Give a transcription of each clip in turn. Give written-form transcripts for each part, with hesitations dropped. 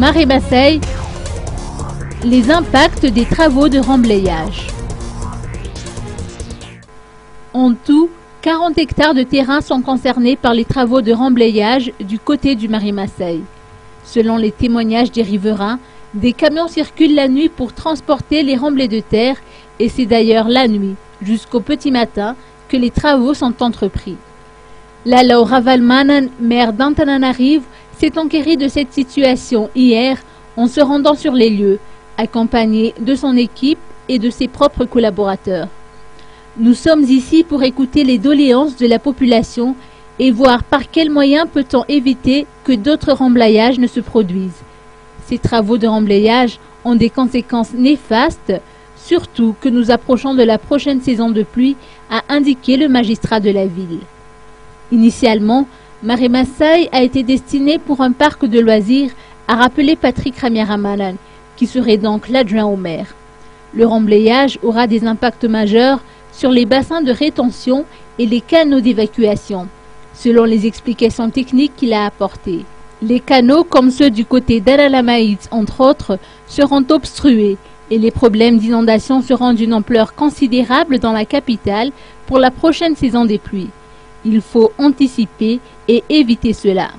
Marée Massaï, les impacts des travaux de remblayage. En tout, 40 hectares de terrain sont concernés par les travaux de remblayage du côté du Marée Massaï. Selon les témoignages des riverains, des camions circulent la nuit pour transporter les remblais de terre et c'est d'ailleurs la nuit, jusqu'au petit matin, que les travaux sont entrepris. Lalo Ravalmanan, maire d'Antananarivo, s'est enquéri de cette situation hier en se rendant sur les lieux, accompagné de son équipe et de ses propres collaborateurs. Nous sommes ici pour écouter les doléances de la population et voir par quels moyens peut-on éviter que d'autres remblayages ne se produisent. Ces travaux de remblayage ont des conséquences néfastes, surtout que nous approchons de la prochaine saison de pluie, a indiqué le magistrat de la ville. Initialement, Marée Massaï a été destiné pour un parc de loisirs, a rappelé Patrick Ramiaramanan, qui serait donc l'adjoint au maire. Le remblayage aura des impacts majeurs sur les bassins de rétention et les canaux d'évacuation, selon les explications techniques qu'il a apportées. Les canaux, comme ceux du côté d'Alalamaït, entre autres, seront obstrués et les problèmes d'inondation seront d'une ampleur considérable dans la capitale pour la prochaine saison des pluies. Il faut anticiper et éviter cela.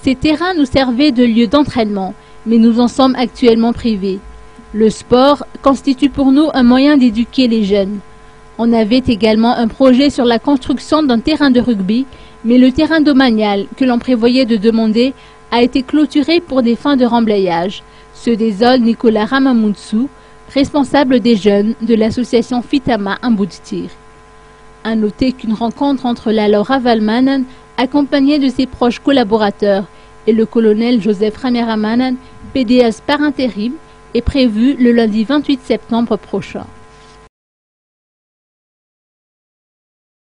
Ces terrains nous servaient de lieu d'entraînement, mais nous en sommes actuellement privés. Le sport constitue pour nous un moyen d'éduquer les jeunes. On avait également un projet sur la construction d'un terrain de rugby, mais le terrain domanial que l'on prévoyait de demander a été clôturé pour des fins de remblayage, se désole Nicolas Ramamountsou, responsable des jeunes de l'association Fitama Amboudstir. À noter qu'une rencontre entre Lalo Ravalmanan, accompagné de ses proches collaborateurs, et le colonel Joseph Ramiaramanan, PDS par intérim, est prévue le lundi 28 septembre prochain.